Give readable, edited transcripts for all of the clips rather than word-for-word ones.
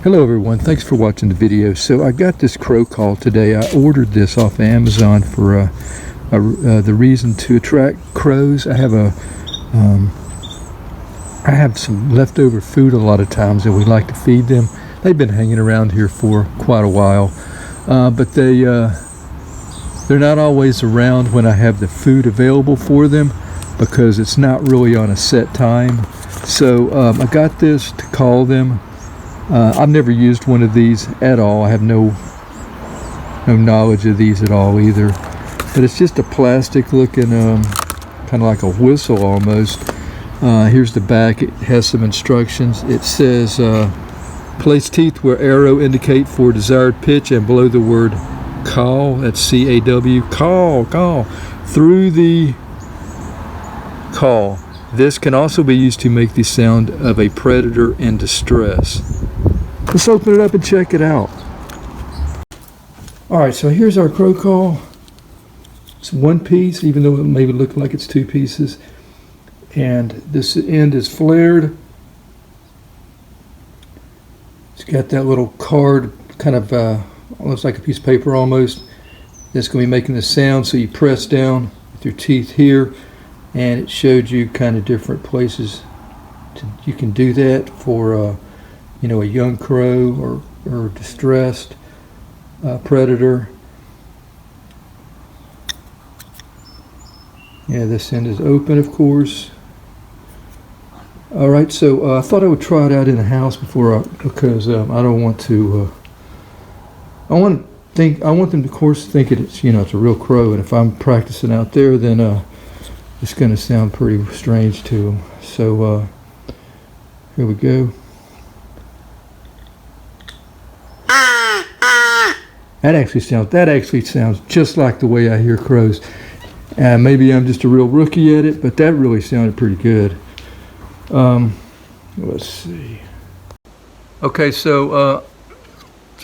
Hello everyone, thanks for watching the video. So I got this crow call today. I ordered this off Amazon for the reason to attract crows. I have some leftover food a lot of times that we like to feed them. They've been hanging around here for quite a while, but they're not always around when I have the food available for them because it's not really on a set time. So I got this to call them. I've never used one of these at all. I have no knowledge of these at all either. But it's just a plastic looking, kind of like a whistle almost. Here's the back. It has some instructions. It says, place teeth where arrow indicate for desired pitch and below the word call. That's C-A-W. Call. Through the call. This can also be used to make the sound of a predator in distress. Let's open it up and check it out. Alright, so here's our crow call. It's one piece, even though it maybe look like it's two pieces. And this end is flared. It's got that little card, kind of looks like a piece of paper almost. That's going to be making the sound, so you press down with your teeth here. And it showed you kind of different places you can do that for a young crow or distressed predator. Yeah, this end is open, of course. All right, so I thought I would try it out in the house because I don't want to. I want them to, of course, think it's it's a real crow, and if I'm practicing out there, then it's going to sound pretty strange to them. So here we go. That actually sounds just like the way I hear crows. Maybe I'm just a real rookie at it, but that really sounded pretty good. Let's see. Okay, so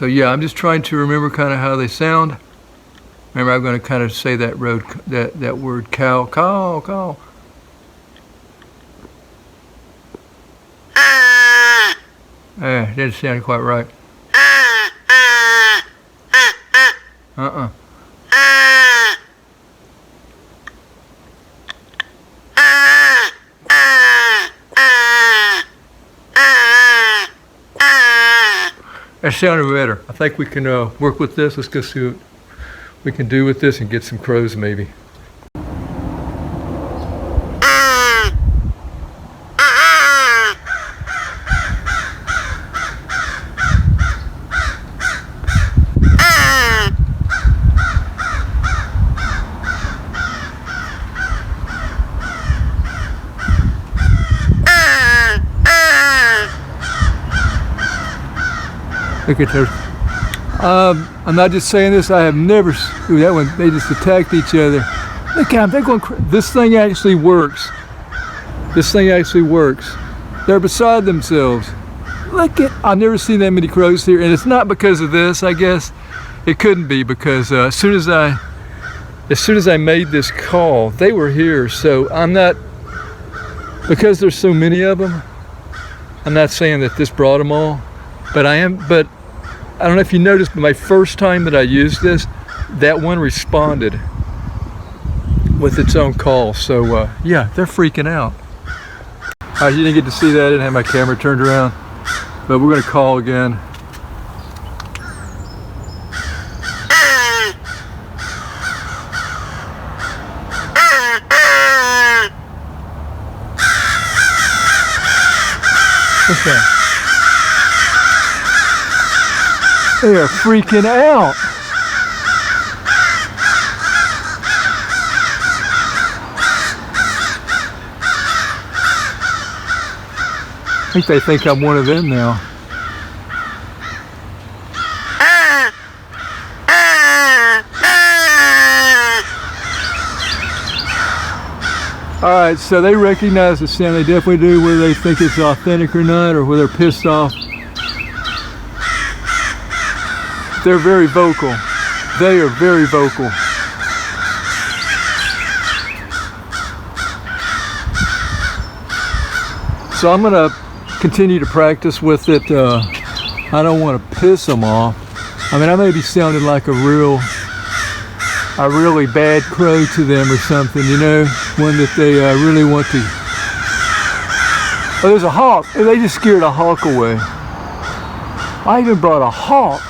yeah, I'm just trying to remember kind of how they sound. Remember, I'm going to kind of say that word call. Didn't sound quite right. That sounded better. I think we can work with this. Let's go see what we can do with this and get some crows maybe. Look at those. I'm not just saying this. I have never. Ooh, that one. They just attacked each other. Look at them. They're going. This thing actually works. They're beside themselves. Look at. I've never seen that many crows here, and it's not because of this. I guess it couldn't be because as soon as I made this call, they were here. So I'm not, because there's so many of them. I'm not saying that this brought them all, but I am. But I don't know if you noticed, but my first time that I used this, that one responded with its own call. So yeah, they're freaking out. All right, you didn't get to see that. I didn't have my camera turned around, but we're gonna call again. Okay. They are freaking out. I think they think I'm one of them now. Alright, so they recognize the sound. They definitely do, whether they think it's authentic or not, or whether they're pissed off. They're very vocal. They are very vocal. So I'm going to continue to practice with it I don't want to piss them off. I mean, I may be sounding like a really bad crow to them or something, you know, one that they really want to. Oh, there's a hawk. They just scared a hawk away. I even brought a hawk.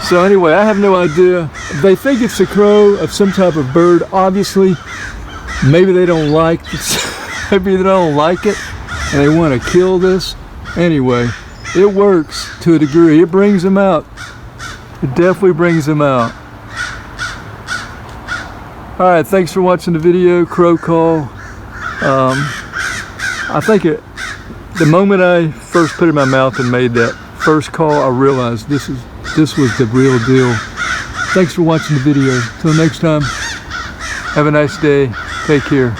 So anyway, I have no idea. They think it's a crow of some type of bird. Obviously, maybe they don't like this. Maybe they don't like it and they want to kill this. Anyway, it works to a degree. It brings them out. It definitely brings them out. All right, thanks for watching the video, crow call. I think the moment I first put it in my mouth and made that first call, I realized this was the real deal. Thanks for watching the video. Till next time, have a nice day. Take care.